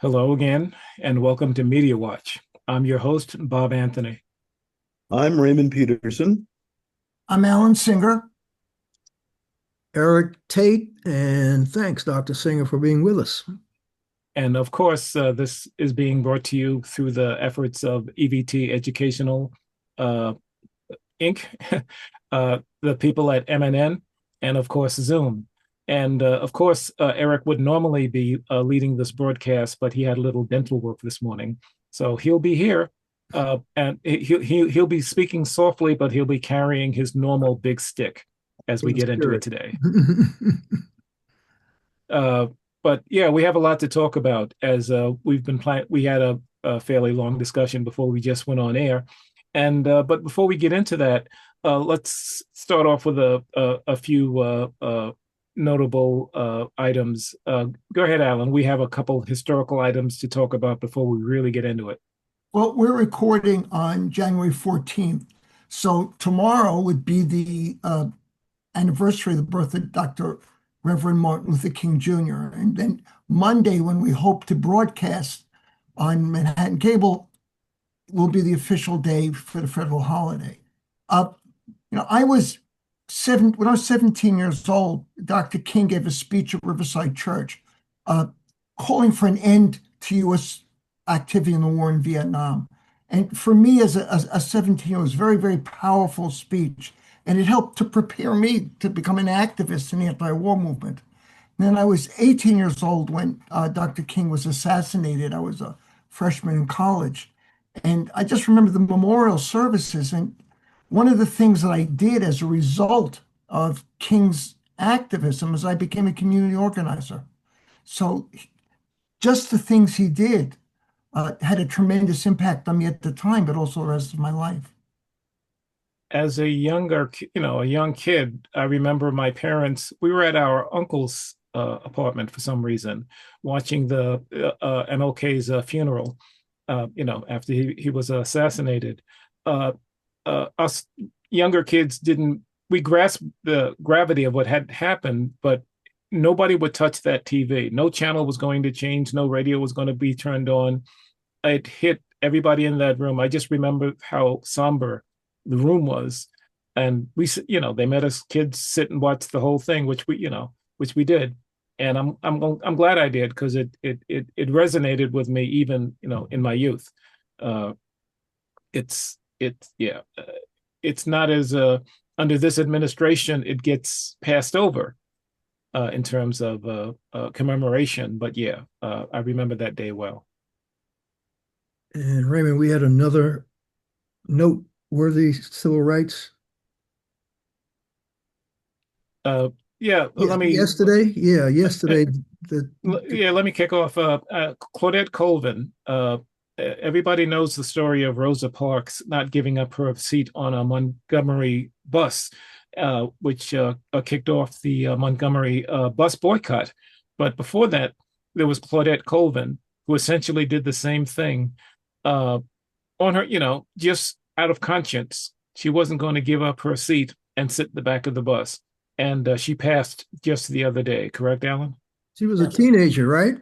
Hello again, and welcome to Media Watch. I'm your host, Bob Anthony. I'm Raymond Peterson. I'm Alan Singer. Eric Tait, and thanks, Dr. Singer, for being with us. And of course, this is being brought to you through the efforts of EVT Educational uh, Inc., the people at MNN, and of course, Zoom. And of course, Eric would normally be leading this broadcast, but he had a little dental work this morning. So he'll be here, and he'll be speaking softly, but he'll be carrying his normal big stick as we get into it today. But yeah, we have a lot to talk about as we've been planning. We had a fairly long discussion before we just went on air. And but before we get into that, let's start off with a few notable items. Go ahead, Alan. We have a couple historical items to talk about before we really get into it. Well, we're recording on January 14th. So tomorrow would be the anniversary of the birth of Dr. Reverend Martin Luther King Jr. And then Monday, when we hope to broadcast on Manhattan Cable, will be the official day for the federal holiday. I was when I was 17 years old, Dr. King gave a speech at Riverside Church calling for an end to U.S. activity in the war in Vietnam. And for me, as a 17-year-old, it was a very, very powerful speech. And it helped to prepare me to become an activist in the anti-war movement. And then I was 18 years old when Dr. King was assassinated. I was a freshman in college. And I just remember the memorial services. And one of the things that I did as a result of King's activism is I became a community organizer. So just the things he did had a tremendous impact on me at the time, but also the rest of my life. As a young kid, I remember my parents, we were at our uncle's apartment for some reason, watching the MLK's funeral, after he was assassinated. Us younger kids we grasped the gravity of what had happened, but nobody would touch that TV. No channel was going to change. No radio was going to be turned on. It hit everybody in that room. I just remember how somber the room was, and they made us kids sit and watch the whole thing, which we did, and I'm glad I did, because it resonated with me even in my youth. It's not as under this administration it gets passed over in terms of commemoration, but I remember that day well. And Raymond, we had another noteworthy civil rights. Let me yesterday. let me kick off. Claudette Colvin. Everybody knows the story of Rosa Parks not giving up her seat on a Montgomery bus, which kicked off the Montgomery bus boycott. But before that, there was Claudette Colvin, who essentially did the same thing on her, just out of conscience. She wasn't going to give up her seat and sit in the back of the bus. And she passed just the other day, correct, Alan? She was a teenager, right?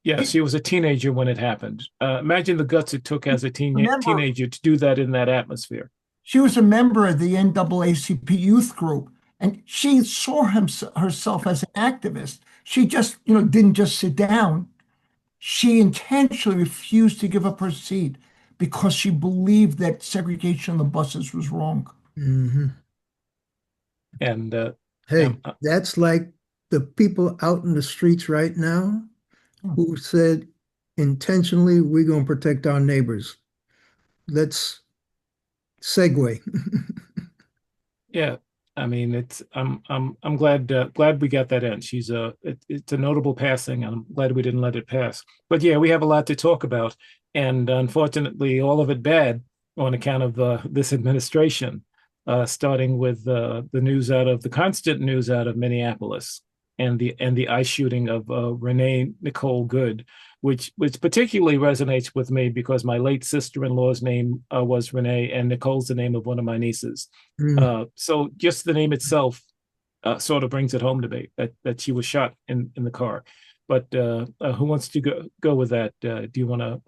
Yeah, she was a teenager when it happened. Imagine the guts it took as a teenager to do that in that atmosphere. She was a member of the NAACP youth group, and she saw herself as an activist. She just, didn't just sit down. She intentionally refused to give up her seat because she believed that segregation on the buses was wrong. Mm-hmm. And hey, that's like the people out in the streets right now who said intentionally, we're going to protect our neighbors. Let's segue. Yeah, I mean, I'm glad we got that in. It's a notable passing, and I'm glad we didn't let it pass. But yeah, we have a lot to talk about, and unfortunately, all of it bad on account of this administration. Starting with the constant news out of Minneapolis, and the ICE shooting of Renee Good, which particularly resonates with me because my late sister-in-law's name was Renee, and Nicole's the name of one of my nieces. So just the name itself sort of brings it home to me that she was shot in the car. But who wants to go with that? Do you want to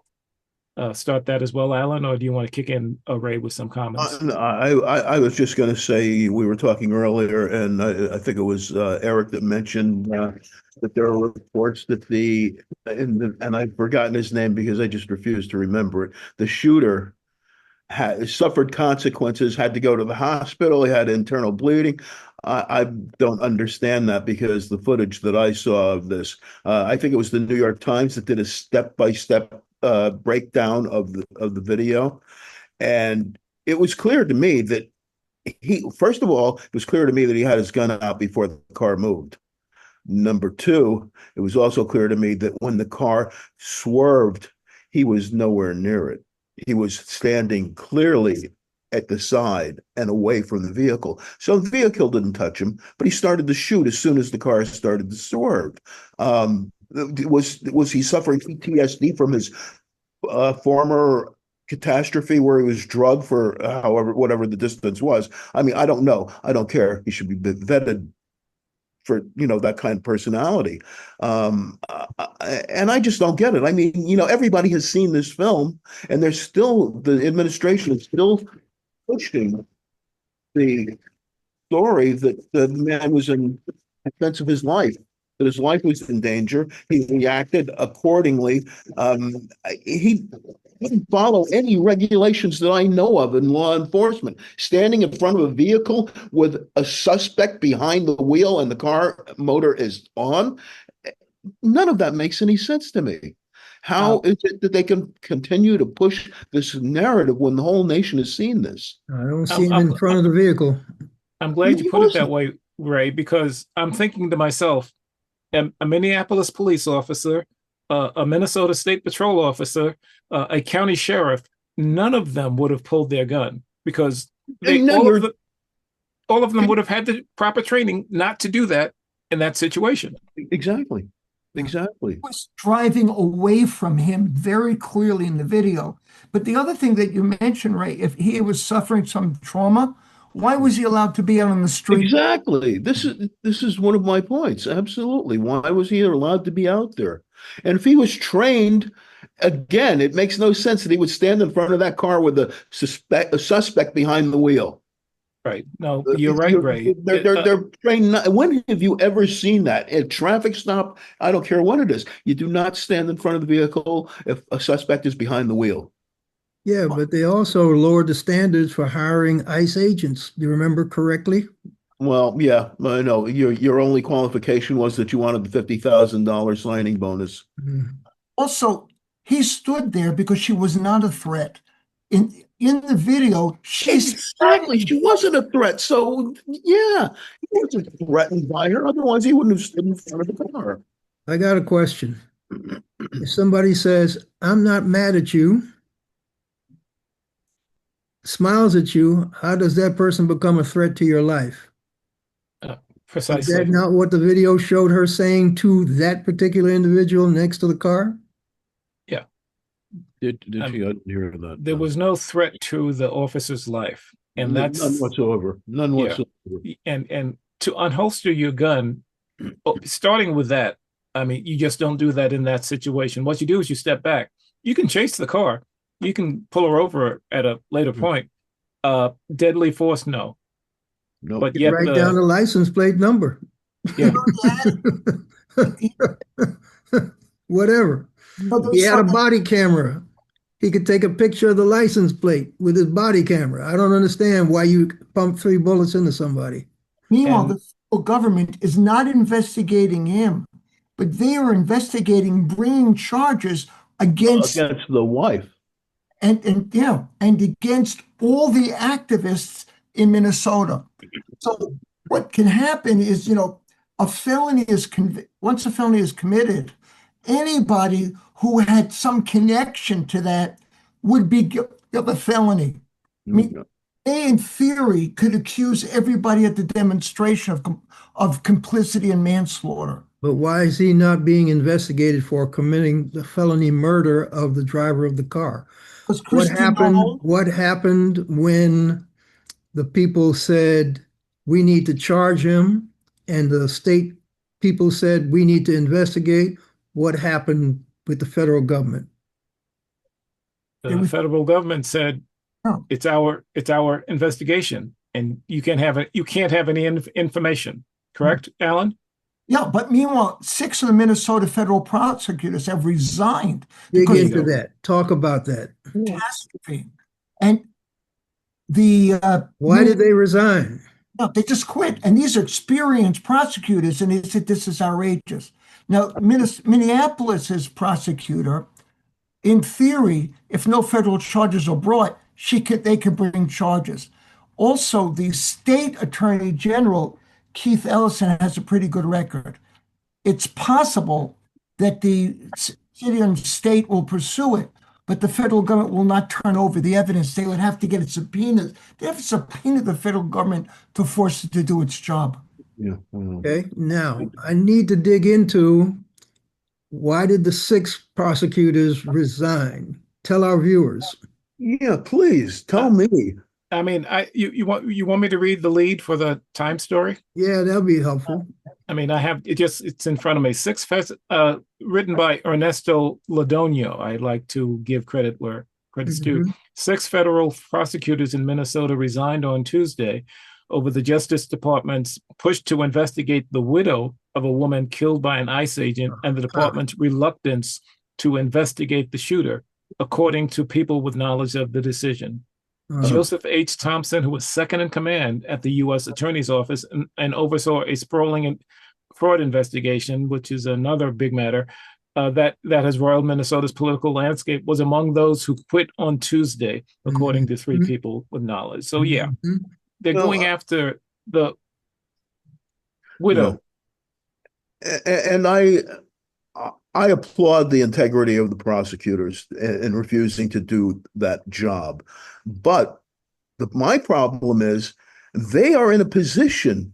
start that as well, Alan, or do you want to kick in Ray with some comments? No, I was just going to say we were talking earlier, and I think it was Eric that mentioned that there are reports that and I've forgotten his name because I just refused to remember it. The shooter had suffered consequences, had to go to the hospital, he had internal bleeding. I don't understand that because the footage that I saw of this, I think it was the New York Times that did a step-by-step breakdown of the video. And it was clear to me that first of all, it was clear to me that he had his gun out before the car moved. Number two, it was also clear to me that when the car swerved, he was nowhere near it. He was standing clearly at the side and away from the vehicle. So the vehicle didn't touch him, but he started to shoot as soon as the car started to swerve. Was he suffering PTSD from his former catastrophe where he was drugged for whatever the distance was? I mean, I don't know. I don't care. He should be vetted for that kind of personality. And I just don't get it. I mean, everybody has seen this film, and the administration is still pushing the story that the man was in defense of his life, that his life was in danger. He reacted accordingly. He didn't follow any regulations that I know of in law enforcement. Standing in front of a vehicle with a suspect behind the wheel and the car motor is on, none of that makes any sense to me. How is it that they can continue to push this narrative when the whole nation has seen this? I don't see him in front of the vehicle. I'm glad you put it that way, Ray, because I'm thinking to myself, a Minneapolis police officer, a Minnesota State Patrol officer, a county sheriff, none of them would have pulled their gun because all of them would have had the proper training not to do that in that situation. Exactly. Exactly. He was driving away from him very clearly in the video. But the other thing that you mentioned, Ray, if he was suffering some trauma, why was he allowed to be out on the street? Exactly. This is one of my points. Absolutely. Why was he allowed to be out there? And if he was trained, again, it makes no sense that he would stand in front of that car with a suspect behind the wheel. Right. No, you're right, Ray. They're trained. When have you ever seen that? A traffic stop, I don't care what it is. You do not stand in front of the vehicle if a suspect is behind the wheel. Yeah, but they also lowered the standards for hiring ICE agents. Do you remember correctly? Well, yeah, I know. Your only qualification was that you wanted the $50,000 signing bonus. Mhm. Also, he stood there because she was not a threat. In the video, Exactly. She wasn't a threat. So, yeah, he wasn't threatened by her. Otherwise, he wouldn't have stood in front of the car. I got a question. If somebody says, I'm not mad at you, smiles at you, how does that person become a threat to your life? Is Precisely. that not what the video showed her saying to that particular individual next to the car? Yeah. Did she hear that? There was no threat to the officer's life, and that's none whatsoever. None whatsoever. And to unholster your gun, starting with that, I mean, you just don't do that in that situation. What you do is you step back. You can chase the car. You can pull her over at a later point. Deadly force, no. No. But yet, Write down the license plate number. yeah, Whatever. He had a body camera. He could take a picture of the license plate with his body camera. I don't understand why you pump 3 bullets into somebody. Meanwhile, the federal government is not investigating him, but they are investigating bringing charges against the wife. and against all the activists in Minnesota. So what can happen is, a felony is once a felony is committed, anybody who had some connection to that would be guilty of a felony. I mean, they, in theory, could accuse everybody at the demonstration of complicity and manslaughter. But why is he not being investigated for committing the felony murder of the driver of the car? What happened when the people said, we need to charge him, and the state people said we need to investigate what happened with the federal government. The federal government said No. it's our investigation, and you can't have any information. Correct, Alan? Yeah, but meanwhile, 6 of the Minnesota federal prosecutors have resigned Dig because into that. Talk about that. of catastrophe. And the Why did they resign? no, they just quit. And these are experienced prosecutors, and they said this is outrageous. Now, Minneapolis's prosecutor, in theory, if no federal charges are brought, they could bring charges. Also, the state attorney general, Keith Ellison, has a pretty good record. It's possible that the city and state will pursue it, but the federal government will not turn over the evidence. They would have to get a subpoena. They have to subpoena the federal government to force it to do its job. Yeah. Okay, now I need to dig into why did the 6 prosecutors resign? Tell our viewers. Yeah, please tell me. I mean, you want me to read the lead for the Time story? Yeah, that'll be helpful. I mean, I have it's in front of me. Written by Ernesto Ladonio. I like to give credit where credit's due. 6 federal prosecutors in Minnesota resigned on Tuesday over the Justice Department's push to investigate the widow of a woman killed by an ICE agent and the department's reluctance to investigate the shooter, according to people with knowledge of the decision. Joseph H. Thompson, who was second in command at the U.S. Attorney's Office and oversaw a sprawling fraud investigation, which is another big matter that has roiled Minnesota's political landscape, was among those who quit on Tuesday, according to 3 people with knowledge. So, yeah, they're going after the widow. And I applaud the integrity of the prosecutors in refusing to do that job. But my problem is they're in a position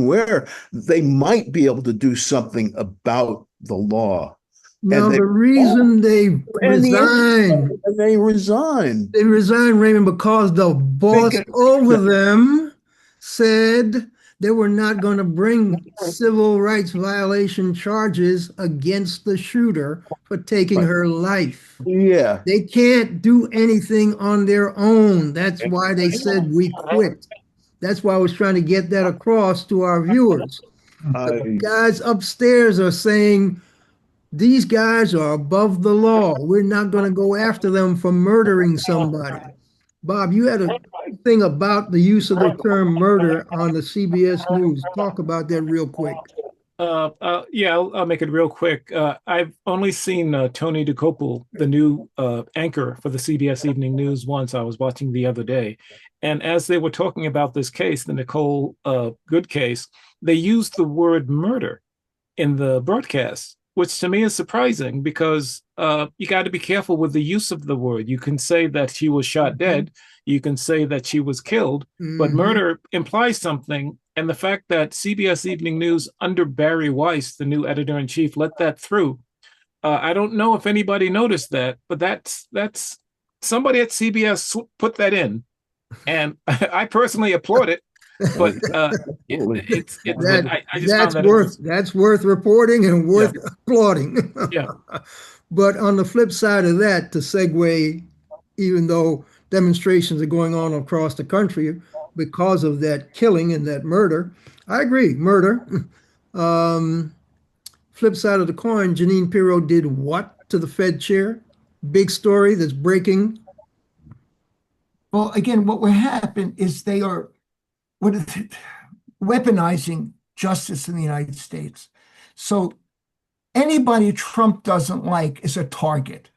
where they might be able to do something about the law. Now, the reason they resigned, they resigned, Raymond, because the boss over them said they were not going to bring civil rights violation charges against the shooter for taking her life. Yeah. They can't do anything on their own. That's why they said we quit. That's why I was trying to get that across to our viewers. The guys upstairs are saying, these guys are above the law. We're not going to go after them for murdering somebody. Bob, you had a thing about the use of the term murder on the CBS News. Talk about that real quick. Yeah, I'll make it real quick. I've only seen Tony DeCopel, the new anchor for the CBS Evening News, once. I was watching the other day. And as they were talking about this case, the Nicole Good case, they used the word murder in the broadcast, which to me is surprising because you got to be careful with the use of the word. You can say that she was shot dead. You can say that she was killed, but murder implies something. And the fact that CBS Evening News under Barry Weiss, the new editor-in-chief, let that through. I don't know if anybody noticed that, but that's somebody at CBS put that in. And I personally applaud it. But that's worth reporting and worth applauding. Yeah. But on the flip side of that, to segue, even though demonstrations are going on across the country because of that killing and that murder, I agree, murder. Flip side of the coin, Jeanine Pirro did what to the Fed chair? Big story that's breaking. Well, again, what will happen is they are weaponizing justice in the United States. So anybody Trump doesn't like is a target.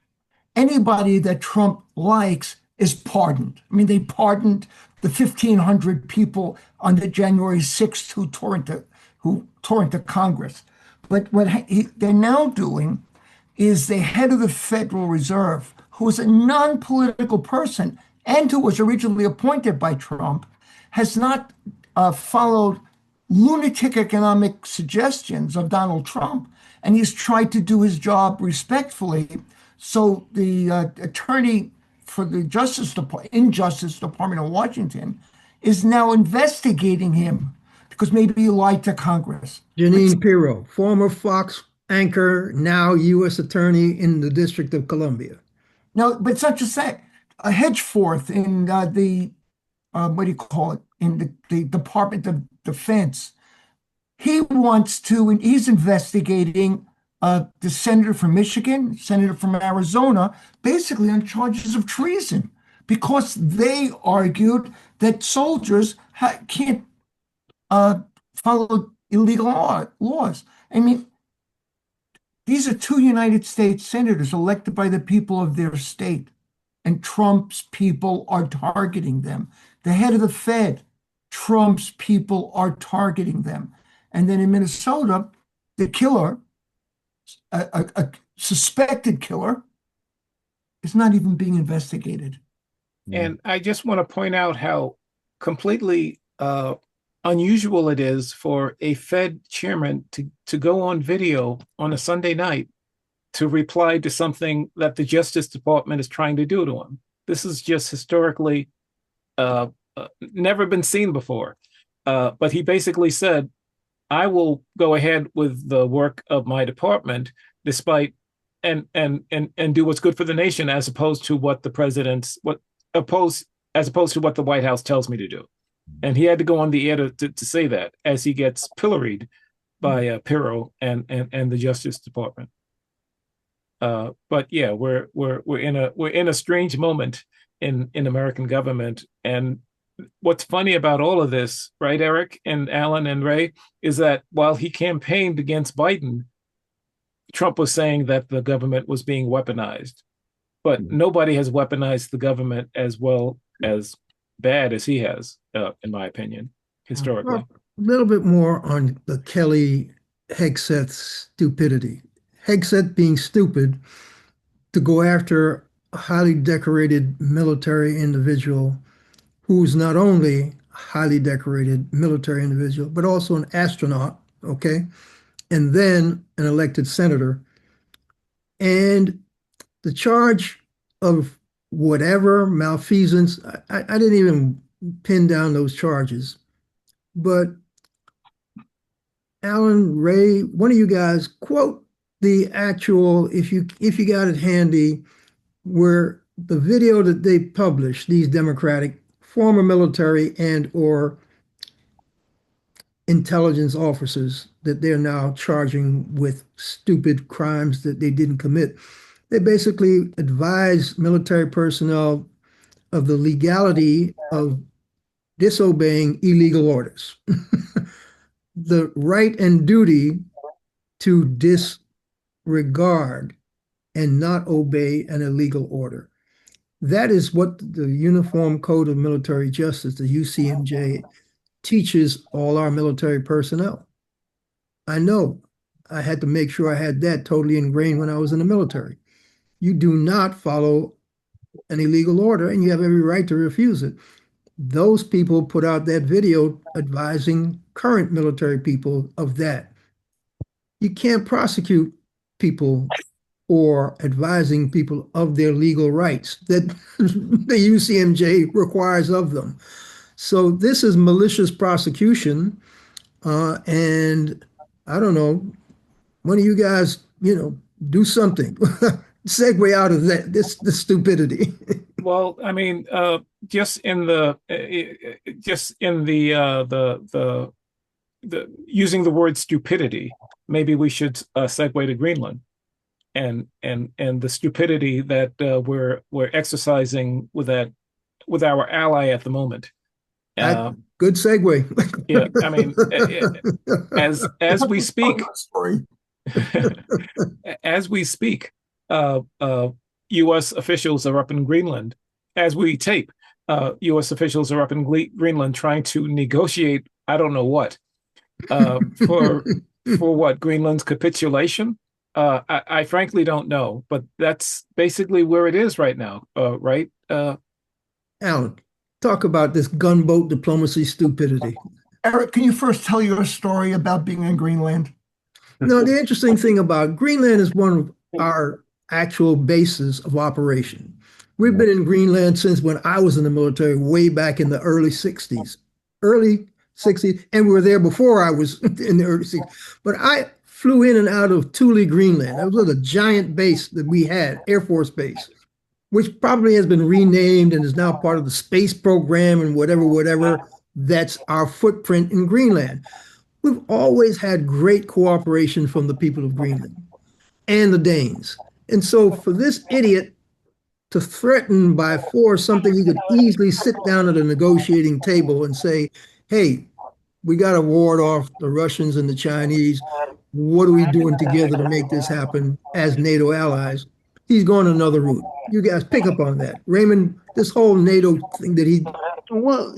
Anybody that Trump likes is pardoned. I mean, they pardoned the 1,500 people on the January 6th who tore into Congress. But what they're now doing is the head of the Federal Reserve, who is a non-political person and who was originally appointed by Trump, has not followed lunatic economic suggestions of Donald Trump, and he's tried to do his job respectfully. So the attorney for the Justice Department in Washington is now investigating him because maybe you lied to Congress. Janine Pirro, former Fox anchor, now U.S. Attorney in the District of Columbia. No, but it's not just that. A Hedgeforth in the what do you call it? In the Department of Defense. He's investigating the senator from Michigan, senator from Arizona, basically on charges of treason because they argued that soldiers can't follow illegal laws. I mean, these are two United States senators elected by the people of their state, and Trump's people are targeting them. The head of the Fed, Trump's people are targeting them. And then in Minnesota, the killer, a suspected killer, is not even being investigated. And I just want to point out how completely unusual it is for a Fed chairman to go on video on a Sunday night to reply to something that the Justice Department is trying to do to him. This is just historically never been seen before. But he basically said, I will go ahead with the work of my department despite and do what's good for the nation as opposed to what the president's as opposed to what the White House tells me to do. And he had to go on the air to say that as he gets pilloried by Pirro and the Justice Department. But yeah, we're in a strange moment in American government. And what's funny about all of this, right, Eric and Alan and Ray, is that while he campaigned against Biden, Trump was saying that the government was being weaponized. But nobody has weaponized the government as well as bad as he has, in my opinion, historically. A little bit more on the Kelly Hegseth stupidity. Hegseth being stupid to go after a highly decorated military individual who's not only a highly decorated military individual, but also an astronaut, okay? And then an elected senator. And the charge of whatever malfeasance, I didn't even pin down those charges. But Alan, Ray, one of you guys quote the actual, if you got it handy, where the video that they published, these Democratic former military and or intelligence officers that they're now charging with stupid crimes that they didn't commit. They basically advise military personnel of the legality of disobeying illegal orders, the right and duty to disregard and not obey an illegal order. That is what the Uniform Code of Military Justice, the UCMJ, teaches all our military personnel. I know I had to make sure I had that totally ingrained when I was in the military. You do not follow an illegal order and you have every right to refuse it. Those people put out that video advising current military people of that. You can't prosecute people or advising people of their legal rights that the UCMJ requires of them. So this is malicious prosecution. And I don't know, one of you guys, do something. Segue out of this stupidity. Well, I mean, just in the using the word stupidity, maybe we should segue to Greenland and the stupidity that we're exercising with our ally at the moment. Good segue. Yeah, I mean, as we speak, as we speak, U.S. officials are up in Greenland. As we tape, U.S. officials are up in Greenland trying to negotiate, I don't know what, for what, Greenland's capitulation? I frankly don't know, but that's basically where it is right now, right? Alan, talk about this gunboat diplomacy stupidity. Eric, can you first tell your story about being in Greenland? No, the interesting thing about Greenland is one of our actual bases of operation. We've been in Greenland since when I was in the military, way back in the early 60s, early 60s, and we were there before I was in the early 60s. But I flew in and out of Thule, Greenland. That was a giant base that we had, Air Force Base, which probably has been renamed and is now part of the space program and whatever. That's our footprint in Greenland. We've always had great cooperation from the people of Greenland and the Danes. And so for this idiot to threaten by force something he could easily sit down at a negotiating table and say, hey, we got to ward off the Russians and the Chinese. What are we doing together to make this happen as NATO allies? He's going another route. You guys pick up on that. Raymond, this whole NATO thing that he... Well,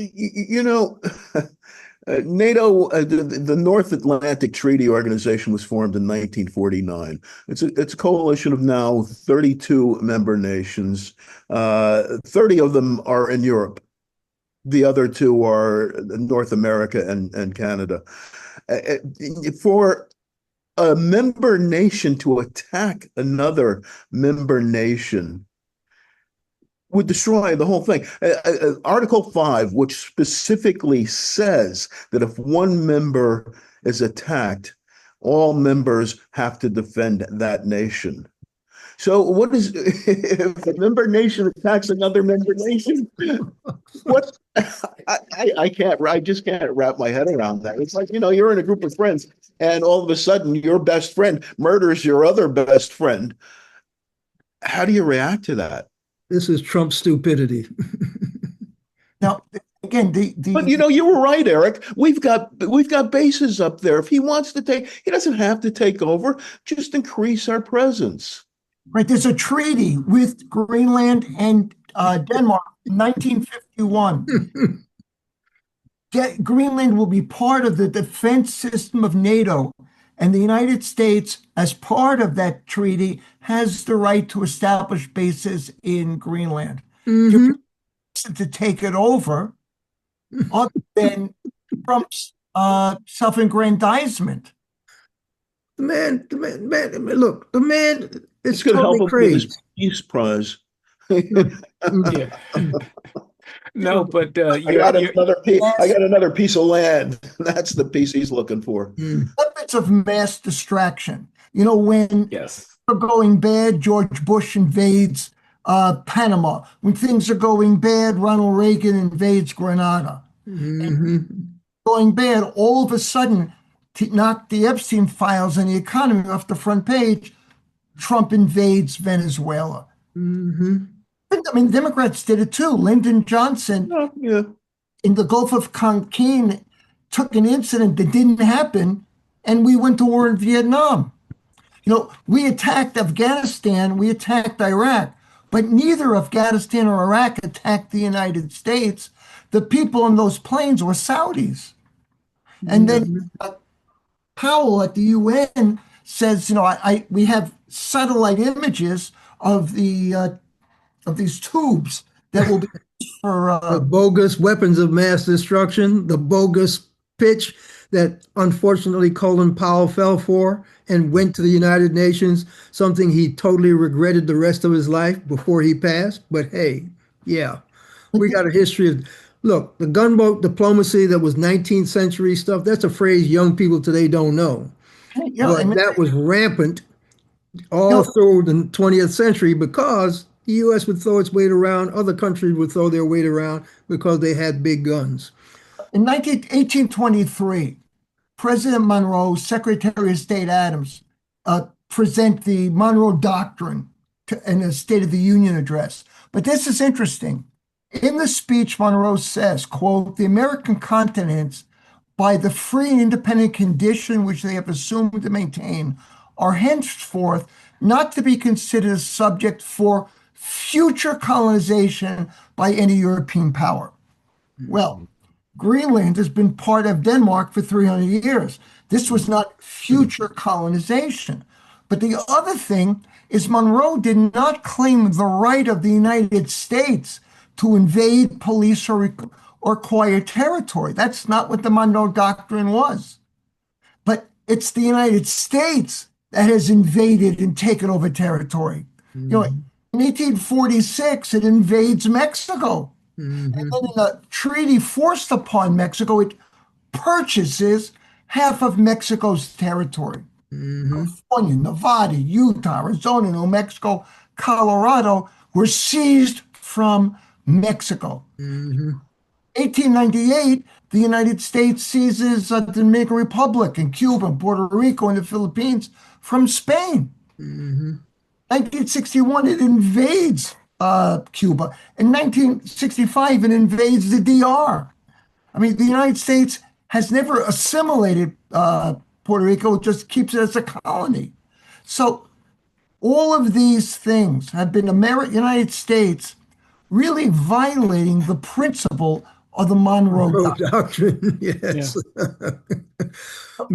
NATO, the North Atlantic Treaty Organization was formed in 1949. It's a coalition of now 32 member nations. 30 of them are in Europe. The other two are North America and Canada. For a member nation to attack another member nation would destroy the whole thing. Article 5, which specifically says that if one member is attacked, all members have to defend that nation. So what is, if a member nation attacks another member nation, what, I just can't wrap my head around that. It's like, you're in a group of friends and all of a sudden your best friend murders your other best friend. How do you react to that? This is Trump's stupidity. Now, again, but you were right, Eric. We've got bases up there. If he wants to he doesn't have to take over. Just increase our presence. Right. There's a treaty with Greenland and Denmark in 1951. Greenland will be part of the defense system of NATO, and the United States, as part of that treaty, has the right to establish bases in Greenland. Mm-hmm. To take it over, other than Trump's self-aggrandizement. The man, look, the man is going to help him crazy. With his peace prize. Yeah. No, but I got another piece of land. That's the piece he's looking for. Weapons of mass distraction. When are going bad, George Bush invades Panama. When things are going bad, Ronald Reagan invades Grenada. Mm-hmm. Going bad, all of a sudden, to knock the Epstein files and the economy off the front page, Trump invades Venezuela. Mm-hmm. I mean, Democrats did it too. Lyndon Johnson in the Gulf of Tonkin took an incident that didn't happen, and we went to war in Vietnam. We attacked Afghanistan, we attacked Iraq, but neither Afghanistan or Iraq attacked the United States. The people in those planes were Saudis. And then Powell at the UN says, we have satellite images of these tubes that will be for the bogus weapons of mass destruction, the bogus pitch that unfortunately Colin Powell fell for and went to the United Nations, something he totally regretted the rest of his life before he passed. But hey, yeah, we got a history of, look, the gunboat diplomacy that was 19th century stuff, that's a phrase young people today don't know. But that was rampant all through the 20th century because the U.S. would throw its weight around, other countries would throw their weight around because they had big guns. In 1823, President Monroe, Secretary of State Adams present the Monroe Doctrine in a State of the Union address. But this is interesting. In the speech, Monroe says, quote, "The American continents, by the free and independent condition which they have assumed to maintain, are henceforth not to be considered a subject for future colonization by any European power." Well, Greenland has been part of Denmark for 300 years. This was not future colonization. But the other thing is Monroe did not claim the right of the United States to invade, police, or acquire territory. That's not what the Monroe Doctrine was. But it's the United States that has invaded and taken over territory. In 1846, it invades Mexico. And then in a treaty forced upon Mexico, it purchases half of Mexico's territory. California, Nevada, Utah, Arizona, New Mexico, Colorado were seized from Mexico. 1898, the United States seizes the Dominican Republic and Cuba, Puerto Rico, and the Philippines from Spain. 1961, it invades Cuba. In 1965, it invades the DR. I mean, the United States has never assimilated Puerto Rico, it just keeps it as a colony. So all of these things have been United States really violating the principle of the Monroe Doctrine. Yes.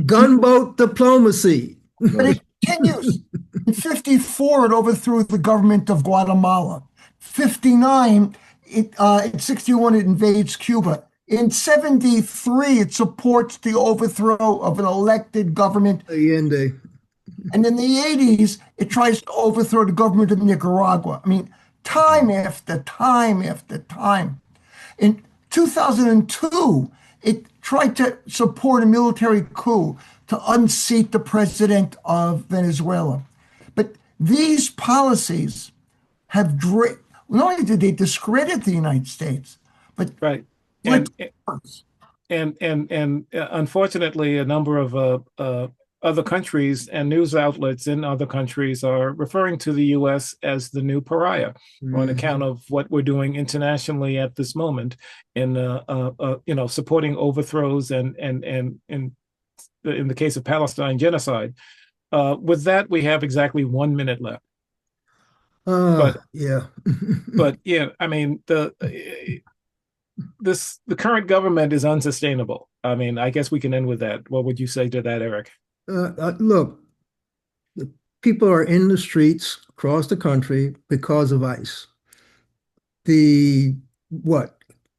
Gunboat diplomacy. But it continues. In 54, it overthrew the government of Guatemala. 59, in 61, it invades Cuba. In 73, it supports the overthrow of an elected government. Allende. And in the 80s, it tries to overthrow the government of Nicaragua. I mean, time after time after time. In 2002, it tried to support a military coup to unseat the president of Venezuela. But these policies have not only did they discredit the United States, but right. And unfortunately, a number of other countries and news outlets in other countries are referring to the U.S. as the new pariah on account of what we're doing internationally at this moment in supporting overthrows and in the case of Palestine genocide. With that, we have exactly 1 minute left. But I mean the current government is unsustainable. I mean, I guess we can end with that. What would you say to that, Eric? Look, the people are in the streets across the country because of ICE. What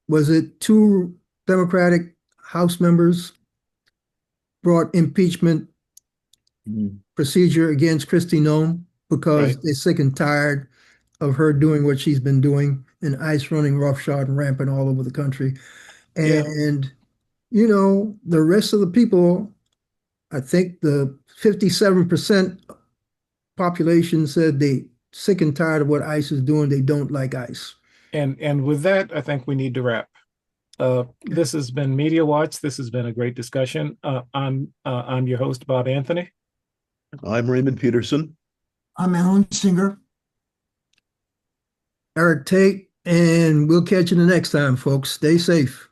was it? 2 Democratic House members brought impeachment procedure against Kristi Noem because they're sick and tired of her doing what she's been doing and ICE running roughshod and rampant all over the country. And, the rest of the people, I think the 57% population said they sick and tired of what ICE is doing. They don't like ICE. And with that, I think we need to wrap. This has been Media Watch. This has been a great discussion. I'm your host, Bob Anthony. I'm Raymond Peterson. I'm Alan Singer. Eric Tait, and we'll catch you the next time, folks. Stay safe.